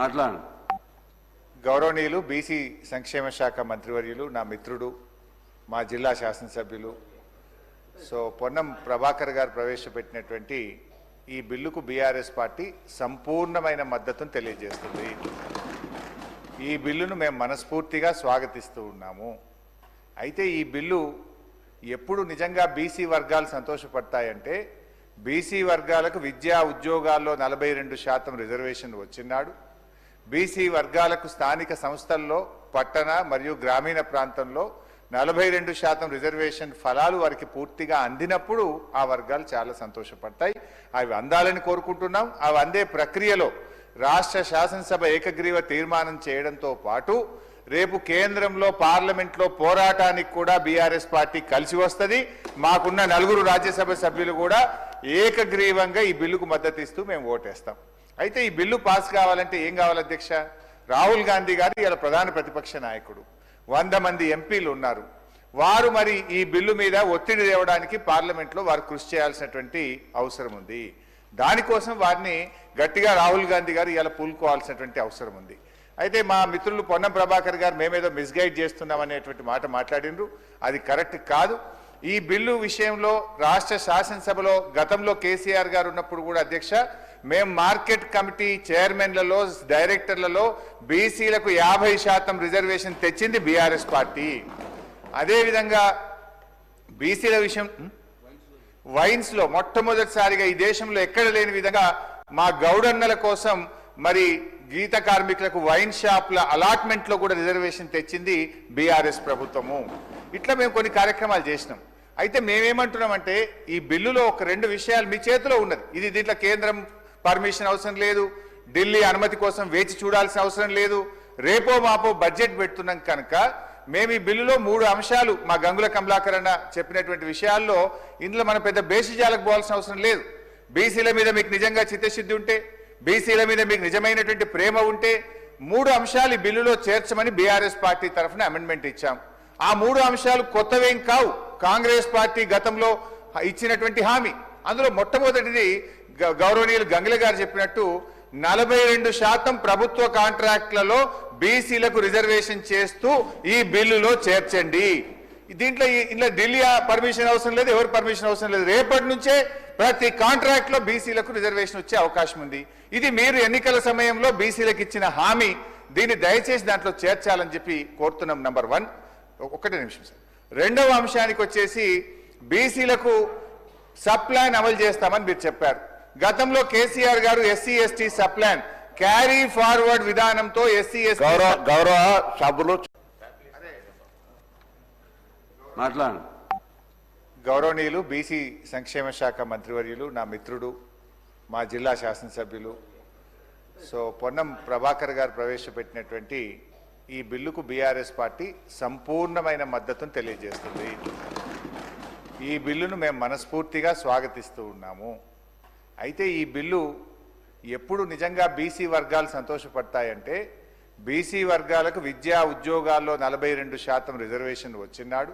మాట్లాడండి. గౌరవనీయులు బీసీ సంక్షేమ శాఖ మంత్రివర్యులు, నా మిత్రుడు, మా జిల్లా శాసనసభ్యులు పొన్నం ప్రభాకర్ గారు ప్రవేశపెట్టినటువంటి ఈ బిల్లుకు బీఆర్ఎస్ పార్టీ సంపూర్ణమైన మద్దతును తెలియజేస్తుంది. ఈ బిల్లును మేము మనస్ఫూర్తిగా స్వాగతిస్తూ ఉన్నాము. అయితే ఈ బిల్లు ఎప్పుడు నిజంగా బీసీ వర్గాలు సంతోషపడతాయంటే, బీసీ వర్గాలకు విద్యా ఉద్యోగాల్లో 42% రిజర్వేషన్ వచ్చినాడు. బీసీ వర్గాలకు స్థానిక సంస్థల్లో పట్టణ మరియు గ్రామీణ ప్రాంతంలో 42% రిజర్వేషన్ ఫలాలు వారికి పూర్తిగా అందినప్పుడు ఆ వర్గాలు చాలా సంతోషపడతాయి. అవి అందాలని కోరుకుంటున్నాం. అవి అందే ప్రక్రియలో రాష్ట్ర శాసనసభ ఏకగ్రీవ తీర్మానం చేయడంతో పాటు రేపు కేంద్రంలో పార్లమెంట్లో పోరాటానికి కూడా బీఆర్ఎస్ పార్టీ కలిసి వస్తుంది. మాకున్న 4 రాజ్యసభ సభ్యులు కూడా ఏకగ్రీవంగా ఈ బిల్లుకు మద్దతు ఇస్తూ మేము ఓటేస్తాం. అయితే ఈ బిల్లు పాస్ కావాలంటే ఏం కావాలి అధ్యక్ష? రాహుల్ గాంధీ గారు ఇలా ప్రధాన ప్రతిపక్ష నాయకుడు, 100 మంది ఎంపీలు ఉన్నారు. వారు మరి ఈ బిల్లు మీద ఒత్తిడి తేవడానికి పార్లమెంట్లో వారు కృషి చేయాల్సినటువంటి అవసరం ఉంది. దానికోసం వారిని గట్టిగా రాహుల్ గాంధీ గారు ఇలా పూనుకోవాల్సినటువంటి అవసరం ఉంది. అయితే మా మిత్రులు పొన్నం ప్రభాకర్ గారు మేమేదో మిస్గైడ్ చేస్తున్నాం అనేటువంటి మాట మాట్లాడినరు. అది కరెక్ట్ కాదు. ఈ బిల్లు విషయంలో రాష్ట్ర శాసనసభలో గతంలో కేసీఆర్ గారు ఉన్నప్పుడు కూడా అధ్యక్ష, మేము మార్కెట్ కమిటీ చైర్మన్లలో, డైరెక్టర్లలో బీసీలకు 50% రిజర్వేషన్ తెచ్చింది బీఆర్ఎస్ పార్టీ. అదేవిధంగా బీసీల విషయం వైన్స్లో మొట్టమొదటిసారిగా ఈ దేశంలో ఎక్కడ లేని విధంగా మా గౌడన్నల కోసం మరి గీత కార్మికులకు వైన్ షాప్ల అలాట్మెంట్లో కూడా రిజర్వేషన్ తెచ్చింది బీఆర్ఎస్ ప్రభుత్వము. ఇట్లా మేము కొన్ని కార్యక్రమాలు చేసినాం. అయితే మేమేమంటున్నామంటే, ఈ బిల్లులో ఒక 2 విషయాలు మీ చేతిలో ఉన్నది. దీంట్లో కేంద్రం పర్మిషన్ అవసరం లేదు, ఢిల్లీ అనుమతి కోసం వేచి చూడాల్సిన అవసరం లేదు. రేపో మాపో బడ్జెట్ పెడుతున్నాం కనుక మేము ఈ బిల్లులో 3 అంశాలు మా గంగుల కమలాకర్ అన్న చెప్పినటువంటి విషయాల్లో ఇందులో మనం పెద్ద బేసిజాలకు పోవాల్సిన అవసరం లేదు. బీసీల మీద మీకు నిజంగా చిత్తశుద్ధి ఉంటే, బీసీల మీద మీకు నిజమైనటువంటి ప్రేమ ఉంటే 3 అంశాలు ఈ బిల్లులో చేర్చమని బీఆర్ఎస్ పార్టీ తరఫున అమెండ్మెంట్ ఇచ్చాం. ఆ 3 అంశాలు కొత్తవేం కావు, కాంగ్రెస్ పార్టీ గతంలో ఇచ్చినటువంటి హామీ. అందులో మొట్టమొదటిది గౌరవనీయులు గంగుల గారు చెప్పినట్టు 42% ప్రభుత్వ కాంట్రాక్ట్లలో బీసీలకు రిజర్వేషన్ చేస్తూ ఈ బిల్లులో చేర్చండి. దీంట్లో ఢిల్లీ పర్మిషన్ అవసరం లేదు, ఎవరు పర్మిషన్ అవసరం లేదు. రేపటి నుంచే ప్రతి కాంట్రాక్ట్ లో బీసీలకు రిజర్వేషన్ వచ్చే అవకాశం ఉంది. ఇది మీరు ఎన్నికల సమయంలో బీసీలకు ఇచ్చిన హామీ. దీన్ని దయచేసి దాంట్లో చేర్చాలని చెప్పి కోరుతున్నాం. నంబర్ 1. 1 నిమిషం సార్. 2వ అంశానికి వచ్చేసి బీసీలకు సప్లాన్ అమలు చేస్తామని మీరు చెప్పారు. గతంలో కేసీఆర్ గారు SC ST sub plan carry forward విధానంతో ఎస్సీ ఎస్టీ గౌరవ సభ్యులు మాట్లాడండి. గౌరవనీయులు బీసీ సంక్షేమ శాఖ మంత్రివర్యులు, నా మిత్రుడు, మా జిల్లా శాసనసభ్యులు పొన్నం ప్రభాకర్ గారు ప్రవేశపెట్టినటువంటి ఈ బిల్లుకు బీఆర్ఎస్ పార్టీ సంపూర్ణమైన మద్దతును తెలియజేస్తుంది. ఈ బిల్లును మేము మనస్ఫూర్తిగా స్వాగతిస్తూ ఉన్నాము. అయితే ఈ బిల్లు ఎప్పుడు నిజంగా బీసీ వర్గాలు సంతోషపడతాయంటే, బీసీ వర్గాలకు విద్యా ఉద్యోగాల్లో 42% రిజర్వేషన్ వచ్చినాడు.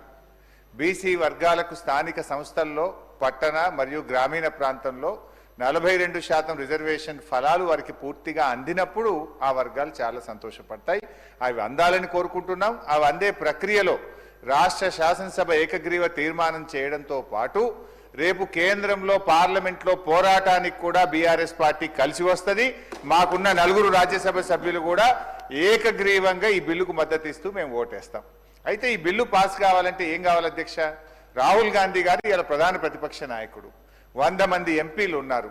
బీసీ వర్గాలకు స్థానిక సంస్థల్లో పట్టణ మరియు గ్రామీణ ప్రాంతంలో 42% రిజర్వేషన్ ఫలాలు వారికి పూర్తిగా అందినప్పుడు ఆ వర్గాలు చాలా సంతోషపడతాయి. అవి అందాలని కోరుకుంటున్నాం. అవి అందే ప్రక్రియలో రాష్ట్ర శాసనసభ ఏకగ్రీవ తీర్మానం చేయడంతో పాటు రేపు కేంద్రంలో పార్లమెంట్లో పోరాటానికి కూడా బీఆర్ఎస్ పార్టీ కలిసి వస్తుంది. మాకున్న 4 రాజ్యసభ సభ్యులు కూడా ఏకగ్రీవంగా ఈ బిల్లుకు మద్దతు ఇస్తూ మేము ఓటేస్తాం. అయితే ఈ బిల్లు పాస్ కావాలంటే ఏం కావాలి అధ్యక్ష? రాహుల్ గాంధీ గారు ఇలా ప్రధాన ప్రతిపక్ష నాయకుడు, 100 మంది ఎంపీలు ఉన్నారు.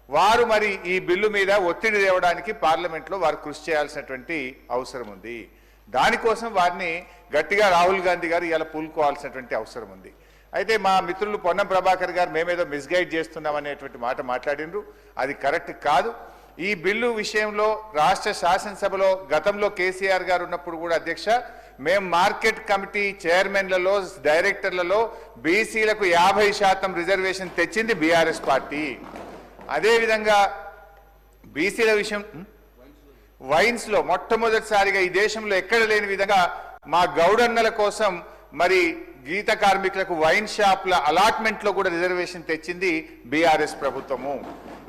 వారు మరి ఈ బిల్లు మీద ఒత్తిడి తేవడానికి పార్లమెంట్లో వారు కృషి చేయాల్సినటువంటి అవసరం ఉంది. దానికోసం వారిని గట్టిగా రాహుల్ గాంధీ గారు ఇలా పూనుకోవాల్సినటువంటి అవసరం ఉంది. అయితే మా మిత్రులు పొన్నం ప్రభాకర్ గారు మేమేదో మిస్గైడ్ చేస్తున్నాం అనేటువంటి మాట మాట్లాడినరు. అది కరెక్ట్ కాదు. ఈ బిల్లు విషయంలో రాష్ట్ర శాసనసభలో గతంలో కేసీఆర్ గారు ఉన్నప్పుడు కూడా అధ్యక్ష, మేము మార్కెట్ కమిటీ చైర్మన్లలో, డైరెక్టర్లలో బీసీలకు 50% రిజర్వేషన్ తెచ్చింది బీఆర్ఎస్ పార్టీ. అదేవిధంగా బీసీల విషయం వైన్స్లో మొట్టమొదటిసారిగా ఈ దేశంలో ఎక్కడ లేని విధంగా మా గౌడన్నల కోసం మరి గీత కార్మికులకు వైన్ షాప్ల అలాట్మెంట్లో కూడా రిజర్వేషన్ తెచ్చింది బీఆర్ఎస్ ప్రభుత్వము.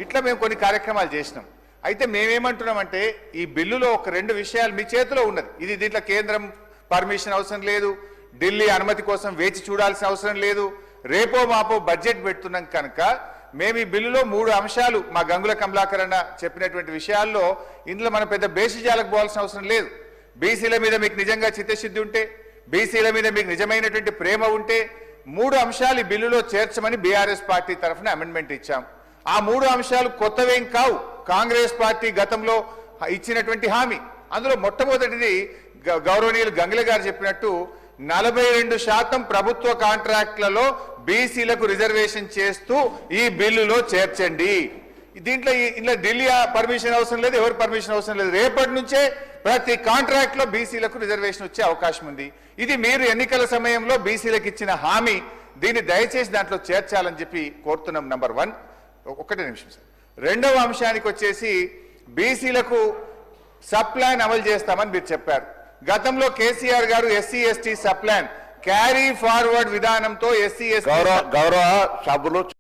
ఇట్లా మేము కొన్ని కార్యక్రమాలు చేసినాం. అయితే మేమేమంటున్నామంటే ఈ బిల్లులో ఒక రెండు విషయాలు మీ చేతిలో ఉన్నది. ఇది దీంట్లో కేంద్రం పర్మిషన్ అవసరం లేదు, ఢిల్లీ అనుమతి కోసం వేచి చూడాల్సిన అవసరం లేదు. రేపో మాపో బడ్జెట్ పెడుతున్నాం కనుక మేము ఈ బిల్లులో 3 అంశాలు మా గంగుల కమలాకర్ అన్న చెప్పినటువంటి విషయాల్లో ఇందులో మనం పెద్ద బేసిజాలకు పోవాల్సిన అవసరం లేదు. బీసీల మీద మీకు నిజంగా చిత్తశుద్ధి ఉంటే, బీసీల మీద మీకు నిజమైనటువంటి ప్రేమ ఉంటే 3 అంశాలు ఈ బిల్లులో చేర్చమని బీఆర్ఎస్ పార్టీ తరఫున అమెండ్మెంట్ ఇచ్చాం. ఆ 3 అంశాలు కొత్తవేం కావు, కాంగ్రెస్ పార్టీ గతంలో ఇచ్చినటువంటి హామీ. అందులో మొట్టమొదటిది గౌరవనీయులు గంగుల గారు చెప్పినట్టు 42% ప్రభుత్వ కాంట్రాక్ట్లలో బీసీలకు రిజర్వేషన్ చేస్తూ ఈ బిల్లులో చేర్చండి. దీంట్లో ఇలా ఢిల్లీ పర్మిషన్ అవసరం లేదు, ఎవరు పర్మిషన్ అవసరం లేదు. రేపటి నుంచే ప్రతి కాంట్రాక్ట్ లో బీసీలకు రిజర్వేషన్ వచ్చే అవకాశం ఉంది. ఇది మీరు ఎన్నికల సమయంలో బీసీలకు ఇచ్చిన హామీ. దీన్ని దయచేసి దాంట్లో చేర్చాలని చెప్పి కోరుతున్నాం. నంబర్ 1. ఒకటే నిమిషం సార్. రెండవ అంశానికి వచ్చేసి బీసీలకు సప్లాన్ అమలు చేస్తామని మీరు చెప్పారు. గతంలో కేసీఆర్ గారు SC ST sub plan carry forward విధానంతో ఎస్సీ ఎస్టీ గౌరవ సభ్యులు